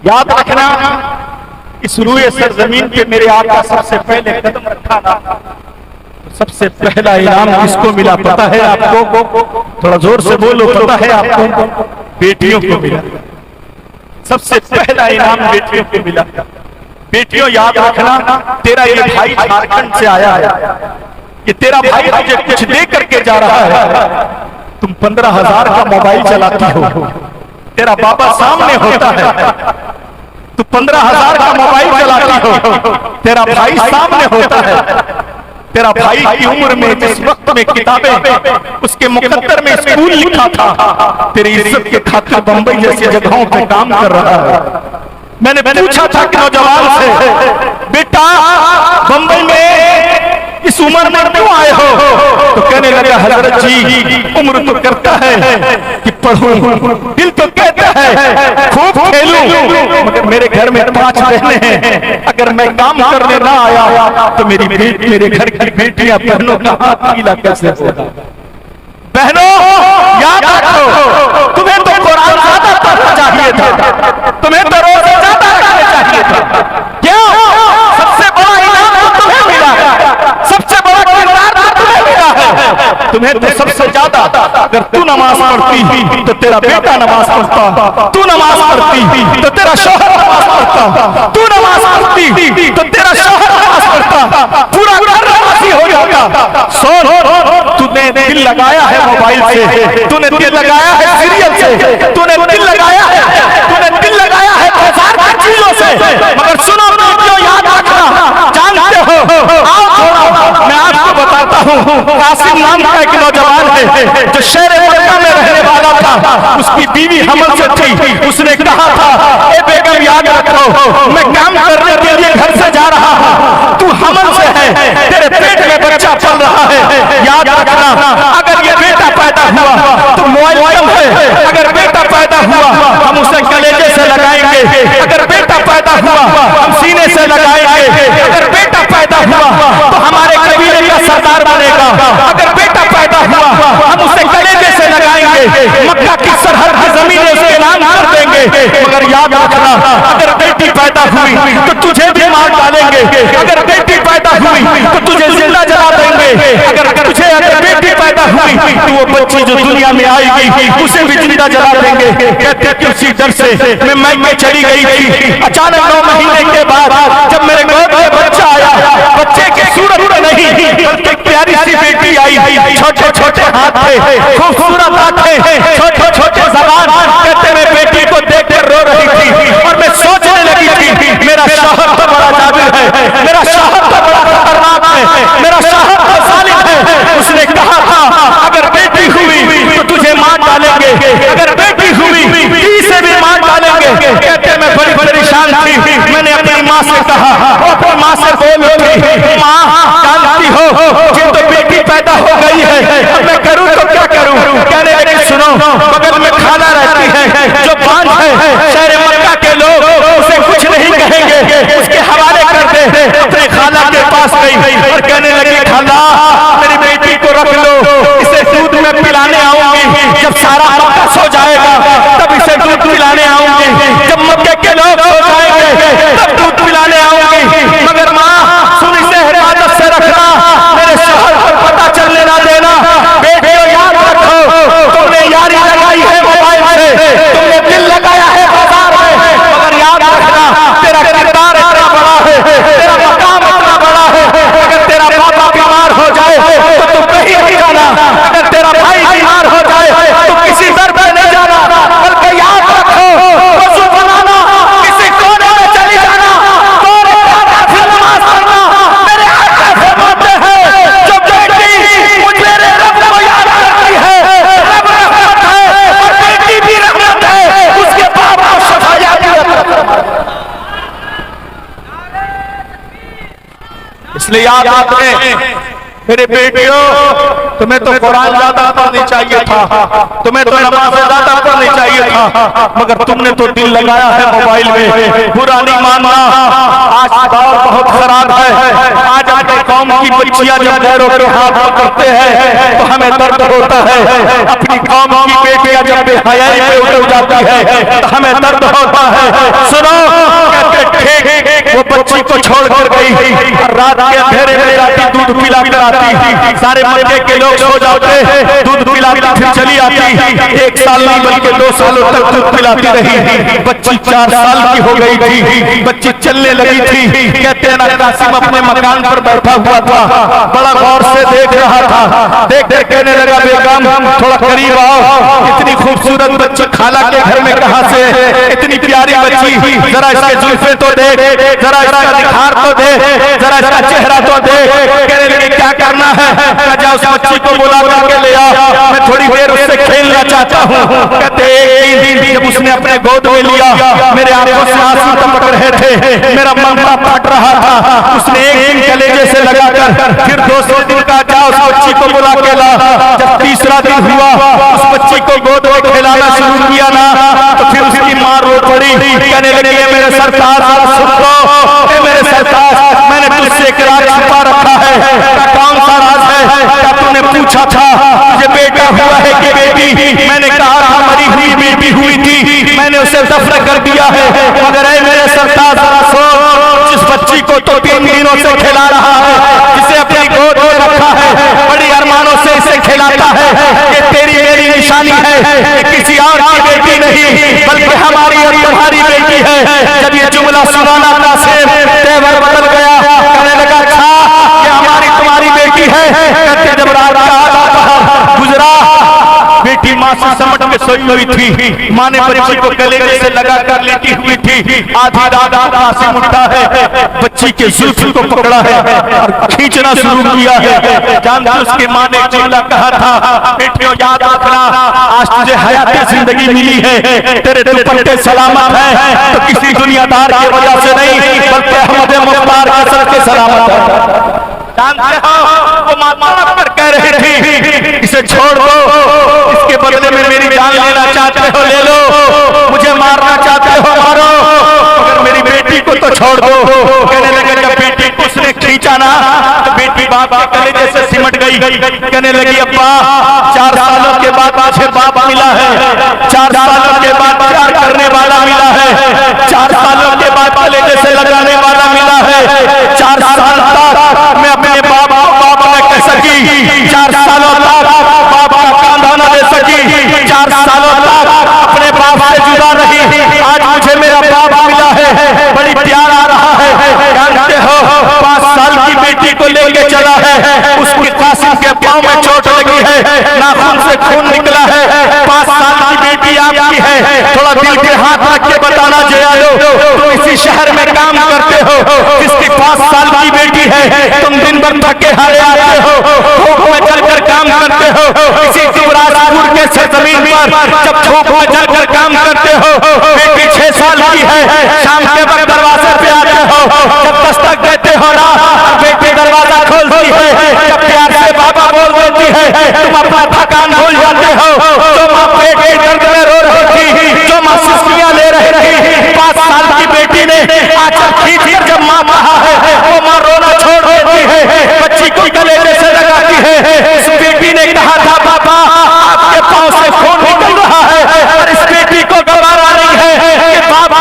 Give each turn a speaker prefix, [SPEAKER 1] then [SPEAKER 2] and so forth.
[SPEAKER 1] याद रखना, इस रूए सरजमीन पे मेरे आका सबसे पहले कदम रखा ना, तो सबसे पहला इनाम किसको मिला पता है आपको? थोड़ा जोर से बोलो, पता है आपको? बेटियों को मिला। सबसे पहला इनाम बेटियों को मिला। बेटियों याद रखना, तेरा ये भाई झारखंड से आया है, ये तेरा भाई तुझे कुछ दे करके जा रहा है। तुम 15,000 का मोबाइल चलाती हो, तेरा बाबा सामने होता है, तू 15,000 का मोबाइल चलाती हो, तेरा भाई सामने होता है। तेरा भाई की उम्र में जिस वक्त में किताबें उसके मुकद्दर में स्कूल लिखा था, तेरी इज्जत के खातिर बंबई जैसी जगहों पे काम कर रहा है। मैंने पूछा था कि नौजवान से, बेटा बंबई में इस उम्र में क्यों आए हो? तो कहने लगा, हजरत जी उम्र तो करता है कि पढ़ूं, दिल तो कहता है खूब खेलूं, मगर मेरे घर में 5 बहनें हैं, अगर मैं काम करने ना आया तो मेरे घर की बेटियां बहनों का हाथ गीला कैसे होगा? बहनों याद रखो, तुम्हें तो कुरान ज्यादा पढ़ना चाहिए था, तुम्हें तो रोजे ज्यादा रखने चाहिए था। क्यों? सबसे बड़ा इनाम तो तुम्हें मिला है, सबसे बड़ा किरदार तो तुम्हें मिला है। तुम्हें तो सबसे ज्यादा, अगर तू नमाज पढ़ती तो तेरा बेटा नमाज पढ़ता, तू नमाज पढ़ती तो तेरा शौहर नमाज पढ़ता, तू नमाज पढ़ती तो तेरा शौहर नमाज पढ़ता, पूरा घर नमाजी हो जाता। सुन, तूने दिल लगाया है मोबाइल से, तूने दिल लगाया है सीरियल से, तूने दिल लगाया है, तूने दिल लगाया है बाजार की चीजों से, मगर सुनो बेटियों याद रखना, जानते हो, आओ थोड़ा मैं आपको बताता हूँ। कासिम नाम का एक नौजवान है जो शहर मक्का में रहने वाला था, उसकी बीवी हमल से थी। उसने कहा था, ए बेगम याद रखो, मैं काम करने के लिए घर से जा रहा हूँ, तू हमल से है, तेरे पेट में बच्चा चल रहा है। याद रखना, अगर ये बेटा पैदा हुआ तो मुअल्लम है, अगर बेटा पैदा हुआ हम उसे कलेजे से लगाएंगे, अगर बेटा पैदा हुआ हम सीने से लगाएंगे, अगर बेटा पैदा हुआ तो हमारे कबीले का सरदार बनेगा, अगर बेटा पैदा हुआ हम उसे कलेजे से लगाएंगे, मक्का की सरहद की जमीन उसे ऐलान कर देंगे। मगर याद रखना, अगर बेटी पैदा हुई तो तुझे भी मार डालेंगे, अगर बेटी पैदा हुई तो तुझे जिंदा जला देंगे, अगर बेटी पैदा हुई तो वो बच्ची जो दुनिया में आएगी उसे भी जिंदा जला देंगे। कहते कि उसी डर से मैं मायके चली गई थी। अचानक 9 महीने के बाद जब मेरे गोद में बच्चा आया, बच्चे की सूरत में नहीं बल्कि प्यारी सी बेटी आई, छोटे छोटे हाथ थे, खूबसूरत आंखें, छोटे छोटे जबान। कहते मैं बेटी को देख कर रो रही थी और मैं सोचने लगी थी, मेरा शौहर तो बड़ा जाबिर है, मेरा शौहर तो बड़ा खतरनाक है, मेरा शौहर तो जालिम है। उसने कहा था, अगर बेटी हुई तो तुझे मार डालेंगे, अगर बेटी हुई से भी मार डालेंगे। कहते मैं बड़ी परेशान थी, मैंने अपनी माँ से कहा, अपनी माँ से बोल रही, माँ जानती हो कि तो बेटी पैदा हो गई है, अब मैं करूँ तो क्या करूँ? कहने लगे सुनो, बगल में खाना रहती है जो बांझ है, शहर मक्का के लोग उसे कुछ नहीं कहेंगे, उसके हवाले कर दे। अपने खाला के पास गई और कहने लगी, खाला मेरी बेटी को रख लो, इसे दूध में पिलाने आऊंगी, जब सारा मक्का सो जाएगा तब इसे दूध पिलाने आऊंगी, जब मक्के के लोग सो जाएंगे तब दूध पिलाने आऊंगी। मगर माँ सुन, इसे हिफाजत से रखना, मेरे शौहर को पता चलने ना देना। बेटियों याद रखो, तुमने यारी लगाई है मोबाइल से, तुमने दिल लगाया है बाजार में, मगर याद रखना तेरा किरदार इतना बड़ा है, तेरा मकाम इतना बड़ा है। अगर तेरा बाबा बीमार हो जाए तो तू कहीं नहीं जाना, अगर तेरा भाई बीमार हो जाए तो किसी दर पे नहीं जाना, बल्कि याद रखो वजू बनाना, किसी कोने में चली जाना, तोरे से नमाज पढ़ना। मेरे आका फरमाते हैं, जो बेटी मुझ मेरे रब को याद करती है, रब रहमत है और बेटी भी रहमत है, उसके बाप को शफाअत है। इसलिए याद रखें मेरे बेटियों, तुम्हें तो कुरान ज्यादा पढ़नी चाहिए था, तुम्हें तो नमाज ज्यादा पढ़नी चाहिए था, मगर तुमने तो दिल लगाया है मोबाइल में। बुरा नहीं मानना, आज दौर बहुत खराब है। आज अपने कौम की बच्चियां जब गैरों के हाथ पकड़ते हैं तो हमें दर्द होता है। अपनी कौम की बेटियां जब बेहयाई पे उतर जाती है तो हमें दर्द होता है। सुनो, कहते वो बच्ची को छोड़कर गई, रात के अंधेरे में जाती, दूध पिला कर आती, सारे मक्के के लोग सो जाते, दूध पिलाती, फिर चली आती। 1 साल नहीं बल्कि 2 सालों तक दूध पिलाती रही। बच्ची 4 साल की हो गई थी, बच्ची चलने लगी थी। कहते हैं ना, कासिम अपने मकान पर बैठा हुआ था, बड़ा गौर से देख रहा था। देख देख कहने लगा, बेगम थोड़ा करीब आओ, इतनी खूबसूरत बच्ची खाला के घर में कहां से, इतनी प्यारी बच्ची, जरा इसके जुल्फे तो देख, जरा इसका निखार तो देख, जरा इसका चेहरा तो देख। कहने लगे क्या करना है? जा उस बच्ची को बुला करके ले आ, मैं थोड़ी देर उससे खेलना चाहता हूँ। कहते एक दिन जब उसने अपने गोद में लिया, मेरे आंखों से आंसू टपक रहे थे, मेरा मन फट रहा था। उसने एक दिन कलेजे से लगाकर फिर दूसरे दिन का जा उस बच्ची को बुला के ला। जब तीसरा दिन हुआ, उस बच्ची को गोद में खिलाना शुरू किया ना, तो फिर उसकी मां रो पड़ी। कहने लगी, मेरे सरकार सुन लो, मेरे सरकार, मैंने तुझसे एक राज छुपा रखा है। कौन सा राज है? क्या तुमने पूछा था मुझे बेटा हुआ है कि बेटी? मैंने कहा था मरी हुई बेटी हुई थी, मैंने उसे दफन कर दिया है। मगर ऐ मेरे सरकार जरा सोच, जिस बच्ची को तो 3 दिनों से खिला रहा है, जिसे अपनी गोद में रखा है, बड़ी अरमानों से इसे खिलाता है, ये तेरी मेरी निशानी है, किसी और की बेटी नहीं बल्कि हमारी और तुम्हारी बेटी है। जब ये जुमला सुनाना कासिम तेवर बदल गया, कहने लगा, अच्छा ये हमारी तुम्हारी बेटी है? कहते जब रात का गुजरा, बेटी माँ से समझ के सोई हुई थी, माँ ने बच्ची को गले से लगा कर लेटी हुई थी। आधी रात कासिम उठा है, बच्ची के जुल्फ को पकड़ा है और खींचना शुरू किया है। जानते उसकी माँ ने जुमला कहा था, बेटियों याद रखना, आज तुझे हयाती जिंदगी मिली है, तेरे दुपट्टे सलामत है तो किसी दुनियादार की वजह से नहीं, बल्कि अहमद मुख्तार के सर के सलामत है। जानते हो वो माता पर कह रही थी, इसे छोड़ दो, इसके बदले में मेरी जान लेना चाहते हो ले लो, मुझे मारना चाहते हो मारो, मगर मेरी बेटी को तो छोड़ दो। कहने लगे, जब बेटी को उसने खींचा ना तो बेटी बाप के कलेजे से सिमट गई। कहने लगी, अब्बा 4 सालों के बाद मुझे बाप मिला है, 4 सालों के बाद प्यार करने वाला मिला है, 4 सालों के बाद कलेजे से लगाने वाला मिला है। 4 साल तक मैं अपने बाप को बाप न कह सकी, 4 सालों तक बाप का कांधा न दे सकी, 4 सालों तक अपने बाप से जुदा रही। आज मुझे मेरा बाप मिला है, बड़ी प्यार आ रहा है। जानते हो 5 साल की बेटी को लेके चला है, उसकी कासिम के पांव में चोट लगी है, नाखून से खून निकला है। 5 साल की बेटी आपकी है, थोड़ा दिल के हाथ रख के बताना जयालो, तुम इसी शहर में काम करते हो, जिसकी 5 साल की बेटी है, तुम दिन भर थके हारे आते हो, धूप में चलकर काम करते हो, इसी युवराजपुर के सरजमीन पर जब धूप में चलकर काम करते हो, बेटी 6 साल की है, शाम के वक्त दरवाजे पे आते हो, जब दस्तक देते हो ना, बेटी दरवाजा खोलती है, जब प्यार से बाबा बोल देती है, तुम अपना थकान भूल जाते हो। जो माँ पेट के दर्द में रो रही थी, जो माँ सिसकियां ले रही थी, 5 साल की बेटी ने आंचल खींच कर जब माँ कहा है, वो माँ रोना छोड़ देती है, बच्ची को गले से लगाती है। इस बेटी ने कहा था, पापा आपके पाँव से खून निकल रहा है, और इस बेटी को गवारा नहीं है कि बाप